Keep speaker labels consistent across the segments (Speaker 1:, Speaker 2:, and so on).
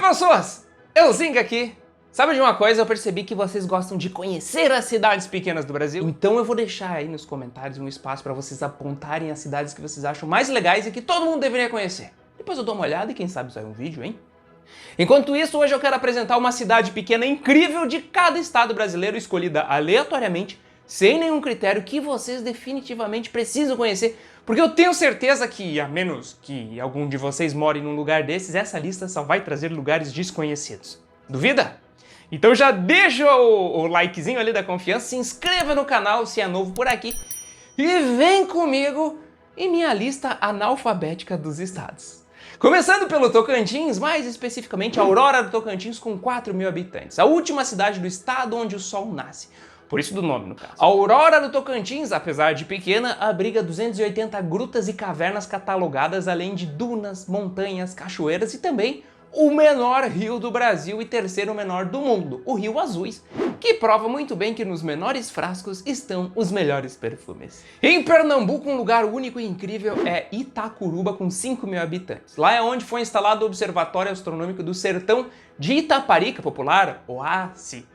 Speaker 1: pessoas! Eu Zinga aqui. Sabe de uma coisa? Eu percebi que vocês gostam de conhecer as cidades pequenas do Brasil. Então eu vou deixar aí nos comentários um espaço para vocês apontarem as cidades que vocês acham mais legais e que todo mundo deveria conhecer. Depois eu dou uma olhada e quem sabe sai um vídeo, hein? Enquanto isso, hoje eu quero apresentar uma cidade pequena incrível de cada estado brasileiro, escolhida aleatoriamente, sem nenhum critério, que vocês definitivamente precisam conhecer, porque eu tenho certeza que, a menos que algum de vocês more num lugar desses, essa lista só vai trazer lugares desconhecidos. Duvida? Então já deixa o likezinho ali da confiança, se inscreva no canal se é novo por aqui e vem comigo em minha lista analfabética dos estados. Começando pelo Tocantins, mais especificamente Aurora do Tocantins com 4.000 habitantes, a última cidade do estado onde o sol nasce. Por isso do nome, no caso. A Aurora do Tocantins, apesar de pequena, abriga 280 grutas e cavernas catalogadas, além de dunas, montanhas, cachoeiras e também o menor rio do Brasil e terceiro menor do mundo, o Rio Azuis, que prova muito bem que nos menores frascos estão os melhores perfumes. Em Pernambuco, um lugar único e incrível é Itacuruba, com 5.000 habitantes. Lá é onde foi instalado o Observatório Astronômico do Sertão de Itaparica, popular OASI,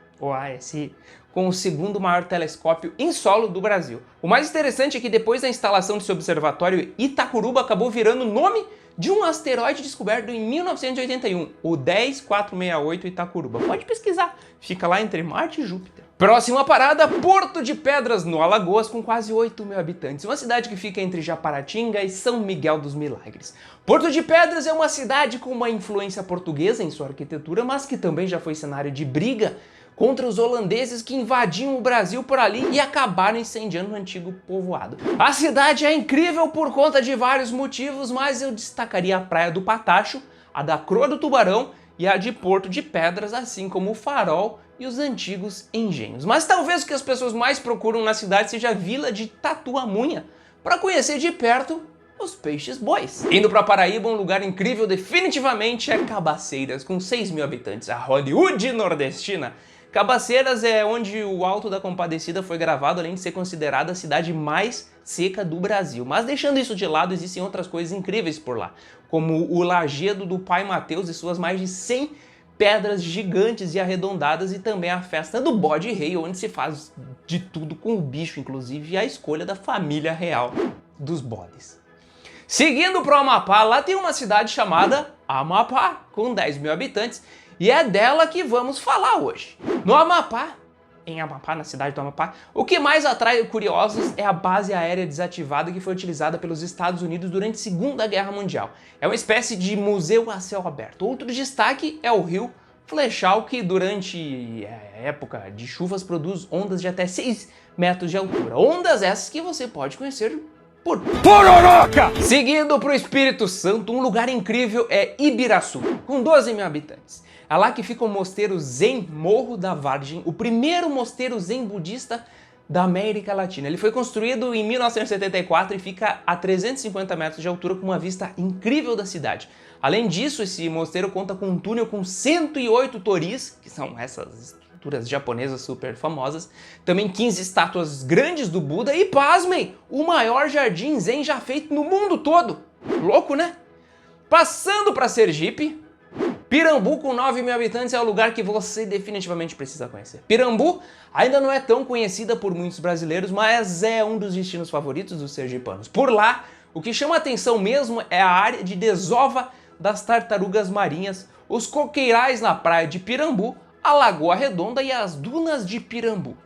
Speaker 1: com o segundo maior telescópio em solo do Brasil. O mais interessante é que depois da instalação desse observatório, Itacuruba acabou virando o nome de um asteroide descoberto em 1981, o 10468 Itacuruba. Pode pesquisar, fica lá entre Marte e Júpiter. Próxima parada, Porto de Pedras, no Alagoas, com quase 8.000 habitantes. Uma cidade que fica entre Japaratinga e São Miguel dos Milagres. Porto de Pedras é uma cidade com uma influência portuguesa em sua arquitetura, mas que também já foi cenário de briga contra os holandeses que invadiam o Brasil por ali e acabaram incendiando o antigo povoado. A cidade é incrível por conta de vários motivos, mas eu destacaria a Praia do Patacho, a da Croa do Tubarão e a de Porto de Pedras, assim como o Farol e os antigos engenhos. Mas talvez o que as pessoas mais procuram na cidade seja a Vila de Tatuamunha, para conhecer de perto os peixes bois. Indo para Paraíba, um lugar incrível definitivamente é Cabaceiras, com 6.000 habitantes, a Hollywood nordestina. Cabaceiras é onde o Alto da Compadecida foi gravado, além de ser considerada a cidade mais seca do Brasil. Mas deixando isso de lado, existem outras coisas incríveis por lá, como o Lajedo do Pai Mateus e suas mais de 100 pedras gigantes e arredondadas, e também a festa do Bode Rei, onde se faz de tudo com o bicho, inclusive a escolha da família real dos bodes. Seguindo para o Amapá, lá tem uma cidade chamada Amapá, com 10.000 habitantes, e é dela que vamos falar hoje. No Amapá, na cidade do Amapá, o que mais atrai curiosos é a base aérea desativada que foi utilizada pelos Estados Unidos durante a Segunda Guerra Mundial. É uma espécie de museu a céu aberto. Outro destaque é o rio Flechal, que durante a época de chuvas produz ondas de até 6 metros de altura. Ondas essas que você pode conhecer por Pororoca! Seguindo para o Espírito Santo, um lugar incrível é Ibiraçu, com 12.000 habitantes. É lá que fica o mosteiro Zen Morro da Vargem, o primeiro mosteiro zen budista da América Latina. Ele foi construído em 1974 e fica a 350 metros de altura, com uma vista incrível da cidade. Além disso, esse mosteiro conta com um túnel com 108 toris, que são essas estruturas japonesas super famosas, também 15 estátuas grandes do Buda e, pasmem, o maior jardim zen já feito no mundo todo. Louco, né? Passando para Sergipe, Pirambu, com 9.000 habitantes, é o lugar que você definitivamente precisa conhecer. Pirambu ainda não é tão conhecida por muitos brasileiros, mas é um dos destinos favoritos dos sergipanos. Por lá, o que chama a atenção mesmo é a área de desova das tartarugas marinhas, os coqueirais na praia de Pirambu, a Lagoa Redonda e as dunas de Pirambu.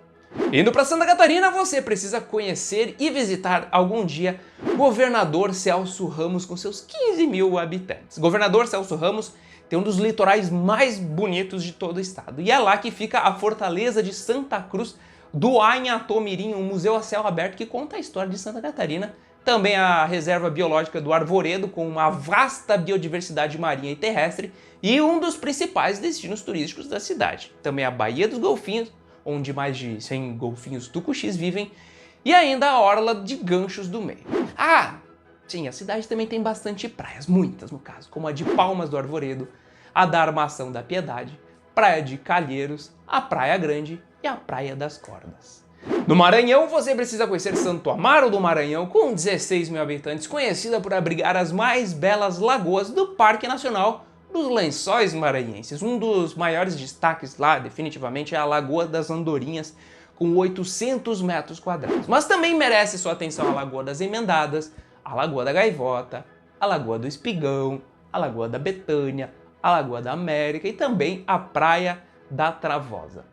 Speaker 1: Indo para Santa Catarina, você precisa conhecer e visitar algum dia Governador Celso Ramos com seus 15.000 habitantes. Governador Celso Ramos tem um dos litorais mais bonitos de todo o estado. E é lá que fica a Fortaleza de Santa Cruz do Anhatomirim, um museu a céu aberto que conta a história de Santa Catarina. Também a Reserva Biológica do Arvoredo, com uma vasta biodiversidade marinha e terrestre, e um dos principais destinos turísticos da cidade. Também a Baía dos Golfinhos, onde mais de 100 golfinhos tucuxis vivem, e ainda a Orla de Ganchos do Meio. Ah, sim, a cidade também tem bastante praias, muitas no caso, como a de Palmas do Arvoredo, a da Armação da Piedade, Praia de Calheiros, a Praia Grande e a Praia das Cordas. No Maranhão, você precisa conhecer Santo Amaro do Maranhão, com 16.000 habitantes, conhecida por abrigar as mais belas lagoas do Parque Nacional dos Lençóis Maranhenses. Um dos maiores destaques lá, definitivamente, é a Lagoa das Andorinhas, com 800 metros quadrados. Mas também merece sua atenção a Lagoa das Emendadas, a Lagoa da Gaivota, a Lagoa do Espigão, a Lagoa da Betânia, a Lagoa da América e também a Praia da Travosa.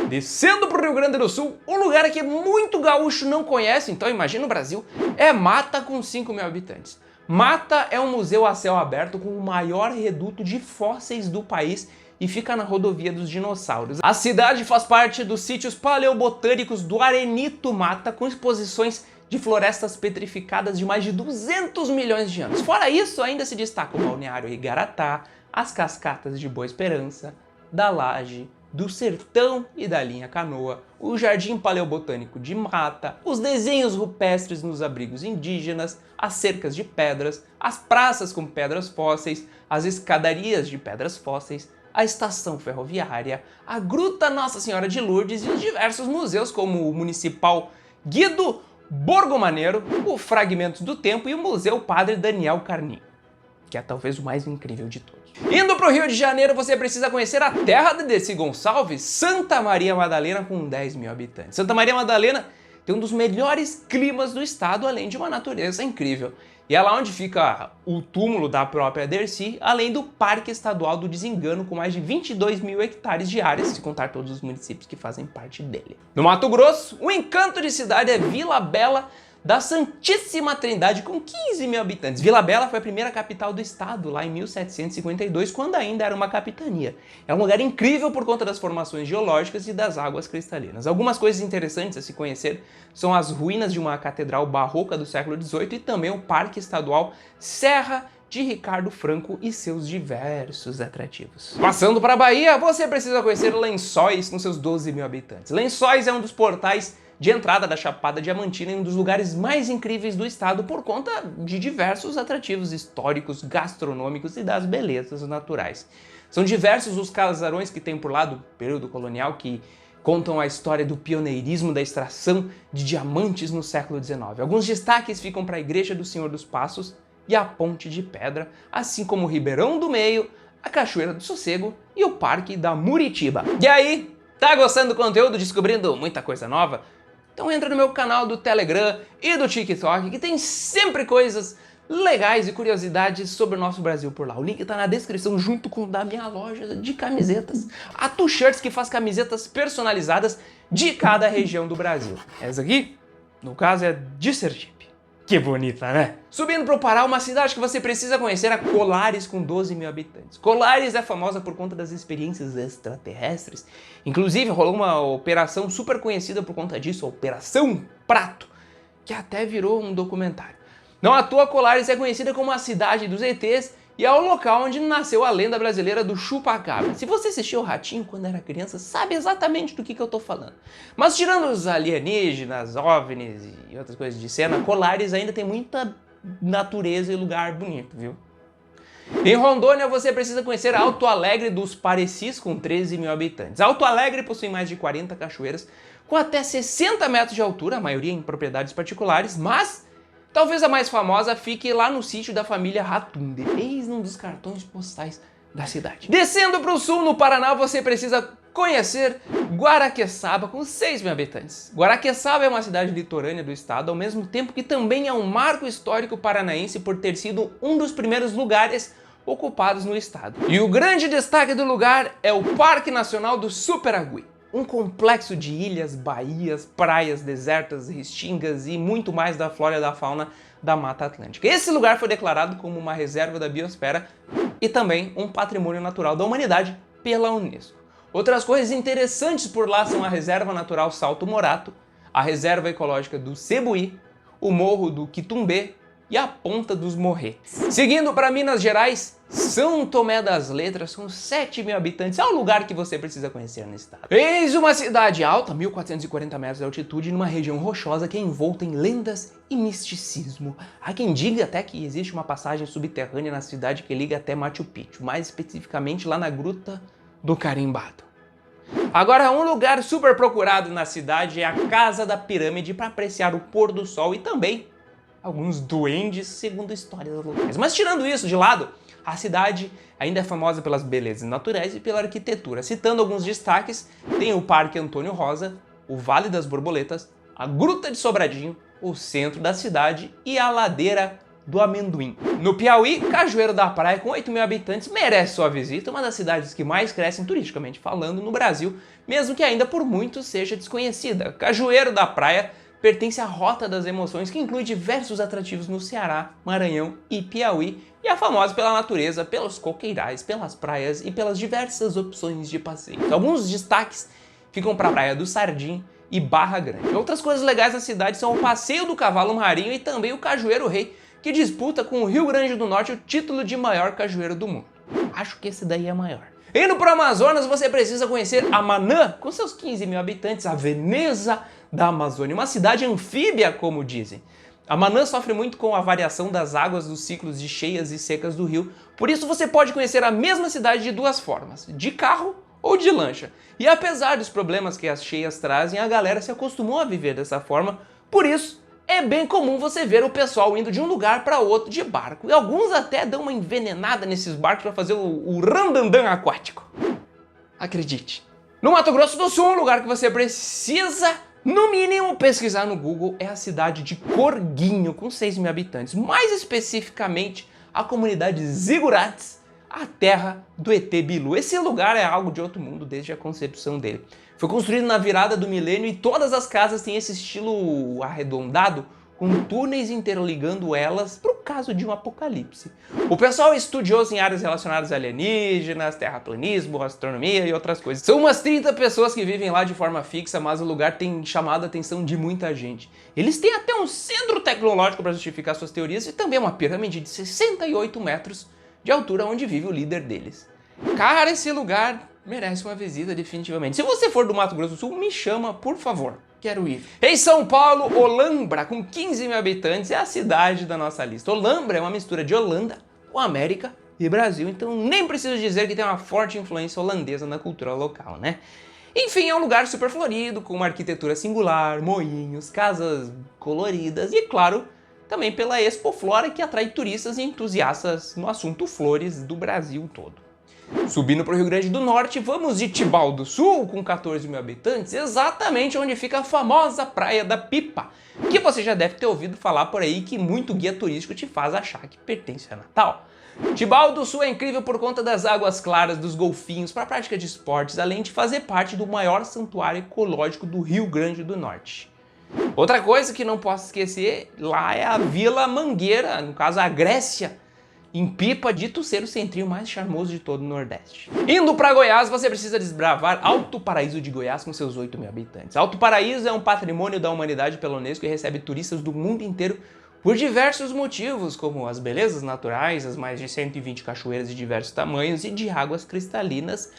Speaker 1: Descendo para o Rio Grande do Sul, um lugar que muito gaúcho não conhece, então imagina o Brasil, é Mata com 5 mil habitantes. Mata é um museu a céu aberto com o maior reduto de fósseis do país e fica na rodovia dos dinossauros. A cidade faz parte dos sítios paleobotânicos do Arenito Mata, com exposições de florestas petrificadas de mais de 200 milhões de anos. Fora isso, ainda se destaca o Balneário Igaratá, as cascatas de Boa Esperança, da Laje, do Sertão e da Linha Canoa, o Jardim Paleobotânico de Mata, os desenhos rupestres nos abrigos indígenas, as cercas de pedras, as praças com pedras fósseis, as escadarias de pedras fósseis, a estação ferroviária, a Gruta Nossa Senhora de Lourdes e os diversos museus como o Municipal Guido Borgomaneiro, o Fragmentos do Tempo e o Museu Padre Daniel Carnim, que é talvez o mais incrível de todos. Indo para o Rio de Janeiro, você precisa conhecer a terra de Dercy Gonçalves, Santa Maria Madalena, com 10 mil habitantes. Santa Maria Madalena tem um dos melhores climas do estado, além de uma natureza incrível. E é lá onde fica o túmulo da própria Dercy, além do Parque Estadual do Desengano, com mais de 22 mil hectares de áreas, se contar todos os municípios que fazem parte dele. No Mato Grosso, o encanto de cidade é Vila Bela da Santíssima Trindade, com 15 mil habitantes. Vila Bela foi a primeira capital do estado, lá em 1752, quando ainda era uma capitania. É um lugar incrível por conta das formações geológicas e das águas cristalinas. Algumas coisas interessantes a se conhecer são as ruínas de uma catedral barroca do século XVIII e também o Parque Estadual Serra de Ricardo Franco e seus diversos atrativos. Passando para a Bahia, você precisa conhecer Lençóis com seus 12 mil habitantes. Lençóis é um dos portais de entrada da Chapada Diamantina em um dos lugares mais incríveis do estado por conta de diversos atrativos históricos, gastronômicos e das belezas naturais. São diversos os casarões que tem por lá do período colonial que contam a história do pioneirismo da extração de diamantes no século XIX. Alguns destaques ficam para a Igreja do Senhor dos Passos e a Ponte de Pedra, assim como o Ribeirão do Meio, a Cachoeira do Sossego e o Parque da Muritiba. E aí, tá gostando do conteúdo, descobrindo muita coisa nova? Então entra no meu canal do Telegram e do TikTok, que tem sempre coisas legais e curiosidades sobre o nosso Brasil por lá. O link tá na descrição junto com o da minha loja de camisetas. A Tu Shirts, que faz camisetas personalizadas de cada região do Brasil. Essa aqui, no caso, é de Sergipe. Que bonita, né? Subindo para o Pará, uma cidade que você precisa conhecer é Colares, com 12 mil habitantes. Colares é famosa por conta das experiências extraterrestres. Inclusive, rolou uma operação super conhecida por conta disso, a Operação Prato, que até virou um documentário. Não à toa, Colares é conhecida como a cidade dos ETs e é o local onde nasceu a lenda brasileira do chupa-cabra. Se você assistiu o Ratinho quando era criança, sabe exatamente do que eu tô falando. Mas tirando os alienígenas, OVNIs e outras coisas de cena, Colares ainda tem muita natureza e lugar bonito, viu? Em Rondônia, você precisa conhecer Alto Alegre dos Parecis, com 13 mil habitantes. Alto Alegre possui mais de 40 cachoeiras, com até 60 metros de altura, a maioria em propriedades particulares, mas talvez a mais famosa fique lá no sítio da família Ratunde, eis um dos cartões postais da cidade. Descendo para o sul, no Paraná, você precisa conhecer Guaraqueçaba, com 6 mil habitantes. Guaraqueçaba é uma cidade litorânea do estado, ao mesmo tempo que também é um marco histórico paranaense por ter sido um dos primeiros lugares ocupados no estado. E o grande destaque do lugar é o Parque Nacional do Superagui, um complexo de ilhas, baías, praias desertas, restingas e muito mais da flora e da fauna da Mata Atlântica. Esse lugar foi declarado como uma reserva da biosfera e também um patrimônio natural da humanidade pela Unesco. Outras coisas interessantes por lá são a Reserva Natural Salto Morato, a Reserva Ecológica do Cebuí, o Morro do Quitumbê e a Ponta dos Morretes. Seguindo para Minas Gerais, São Tomé das Letras, com 7 mil habitantes, é o lugar que você precisa conhecer no estado. Eis uma cidade alta, 1.440 metros de altitude, numa região rochosa que é envolta em lendas e misticismo. Há quem diga até que existe uma passagem subterrânea na cidade que liga até Machu Picchu, mais especificamente lá na Gruta do Carimbado. Agora, um lugar super procurado na cidade é a Casa da Pirâmide para apreciar o pôr do sol e também alguns duendes, segundo histórias locais. Mas tirando isso de lado, A cidade ainda é famosa pelas belezas naturais e pela arquitetura. Citando alguns destaques, tem o Parque Antônio Rosa, o Vale das Borboletas, a Gruta de Sobradinho, o centro da cidade e a Ladeira do Amendoim. No Piauí, Cajueiro da Praia, com 8 mil habitantes, merece sua visita, uma das cidades que mais crescem turisticamente falando no Brasil, mesmo que ainda por muitos seja desconhecida. Cajueiro da Praia pertence à Rota das Emoções, que inclui diversos atrativos no Ceará, Maranhão e Piauí, e é famosa pela natureza, pelos coqueirais, pelas praias e pelas diversas opções de passeios. Alguns destaques ficam para a Praia do Sardim e Barra Grande. Outras coisas legais na cidade são o Passeio do Cavalo Marinho e também o Cajueiro Rei, que disputa com o Rio Grande do Norte o título de maior cajueiro do mundo. Acho que esse daí é maior. Indo para o Amazonas, você precisa conhecer Amanã, com seus 15 mil habitantes, a Veneza da Amazônia, uma cidade anfíbia, como dizem. Amanã sofre muito com a variação das águas dos ciclos de cheias e secas do rio, por isso você pode conhecer a mesma cidade de duas formas, de carro ou de lancha. E apesar dos problemas que as cheias trazem, a galera se acostumou a viver dessa forma, por isso é bem comum você ver o pessoal indo de um lugar para outro de barco. E alguns até dão uma envenenada nesses barcos para fazer o randandã aquático. Acredite. No Mato Grosso do Sul, um lugar que você precisa, no mínimo, pesquisar no Google é a cidade de Corguinho, com 6 mil habitantes. Mais especificamente, a comunidade Zigurates, a terra do ET Bilu. Esse lugar é algo de outro mundo desde a concepção dele. Foi construído na virada do milênio e todas as casas têm esse estilo arredondado, com túneis interligando elas para o caso de um apocalipse. O pessoal é estudioso em áreas relacionadas a alienígenas, terraplanismo, astronomia e outras coisas. São umas 30 pessoas que vivem lá de forma fixa, mas o lugar tem chamado a atenção de muita gente. Eles têm até um centro tecnológico para justificar suas teorias e também uma pirâmide de 68 metros de altura onde vive o líder deles. Cara, esse lugar merece uma visita definitivamente. Se você for do Mato Grosso do Sul, me chama, por favor. Quero ir. Em São Paulo, Olambra, com 15 mil habitantes, é a cidade da nossa lista. Olambra é uma mistura de Holanda com América e Brasil, então nem preciso dizer que tem uma forte influência holandesa na cultura local, né? Enfim, é um lugar super florido, com uma arquitetura singular, moinhos, casas coloridas e, claro, também pela Expo Flora, que atrai turistas e entusiastas no assunto flores do Brasil todo. Subindo para o Rio Grande do Norte, vamos de Tibau do Sul, com 14 mil habitantes, exatamente onde fica a famosa Praia da Pipa, que você já deve ter ouvido falar por aí que muito guia turístico te faz achar que pertence a Natal. Tibau do Sul é incrível por conta das águas claras, dos golfinhos, para a prática de esportes, além de fazer parte do maior santuário ecológico do Rio Grande do Norte. Outra coisa que não posso esquecer lá é a Vila Mangueira, no caso a Grécia, em Pipa, dito ser o centrinho mais charmoso de todo o Nordeste. Indo para Goiás, você precisa desbravar Alto Paraíso de Goiás com seus 8 mil habitantes. Alto Paraíso é um patrimônio da humanidade pela Unesco e recebe turistas do mundo inteiro por diversos motivos, como as belezas naturais, as mais de 120 cachoeiras de diversos tamanhos e de águas cristalinas,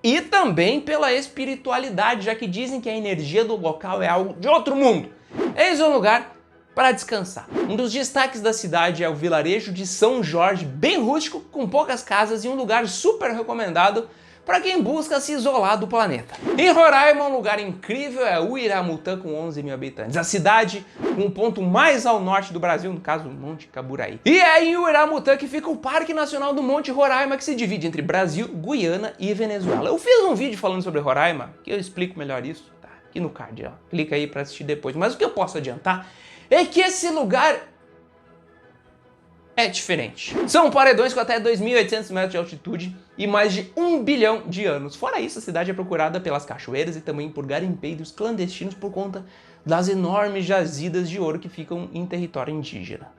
Speaker 1: e também pela espiritualidade, já que dizem que a energia do local é algo de outro mundo. Eis um lugar para descansar. Um dos destaques da cidade é o vilarejo de São Jorge, bem rústico, com poucas casas e um lugar super recomendado para quem busca se isolar do planeta. Em Roraima, um lugar incrível é Uiramutã, com 11 mil habitantes. A cidade com o ponto mais ao norte do Brasil, no caso, o Monte Caburaí. E é em Uiramutã que fica o Parque Nacional do Monte Roraima, que se divide entre Brasil, Guiana e Venezuela. Eu fiz um vídeo falando sobre Roraima, que eu explico melhor isso, tá? Aqui no card, ó. Clica aí para assistir depois. Mas o que eu posso adiantar é que esse lugar é diferente. São paredões com até 2.800 metros de altitude e mais de 1 bilhão de anos. Fora isso, a cidade é procurada pelas cachoeiras e também por garimpeiros clandestinos por conta das enormes jazidas de ouro que ficam em território indígena.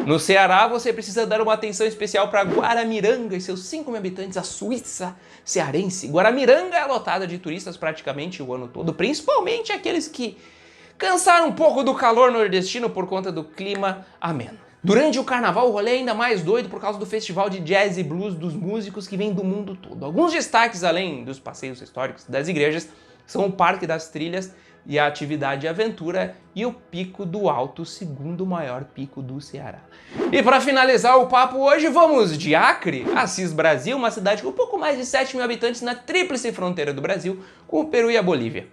Speaker 1: No Ceará, você precisa dar uma atenção especial para Guaramiranga e seus 5 mil habitantes, a Suíça cearense. Guaramiranga é lotada de turistas praticamente o ano todo, principalmente aqueles que cansaram um pouco do calor nordestino por conta do clima ameno. Durante o carnaval, o rolê é ainda mais doido por causa do festival de jazz e blues dos músicos que vêm do mundo todo. Alguns destaques, além dos passeios históricos das igrejas, são o Parque das Trilhas e a atividade aventura e o Pico do Alto, o segundo maior pico do Ceará. E para finalizar o papo hoje, vamos de Acre, Assis Brasil, uma cidade com um pouco mais de 7 mil habitantes na tríplice fronteira do Brasil com o Peru e a Bolívia.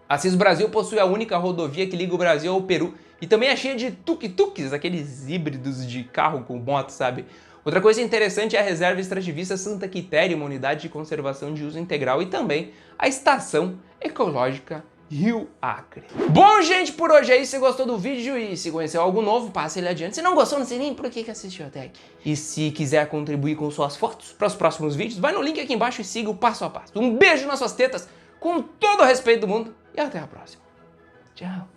Speaker 1: Assis Brasil possui a única rodovia que liga o Brasil ao Peru e também é cheia de tuk-tuks, aqueles híbridos de carro com moto, sabe? Outra coisa interessante é a Reserva Extrativista Santa Quitéria, uma unidade de conservação de uso integral, e também a Estação Ecológica Rio Acre. Bom, gente, por hoje é isso. Se gostou do vídeo e se conheceu algo novo, passe ele adiante. Se não gostou, não sei nem por que assistiu até aqui. E se quiser contribuir com suas fotos para os próximos vídeos, vai no link aqui embaixo e siga o passo a passo. Um beijo nas suas tetas, com todo o respeito do mundo, e até a próxima. Tchau.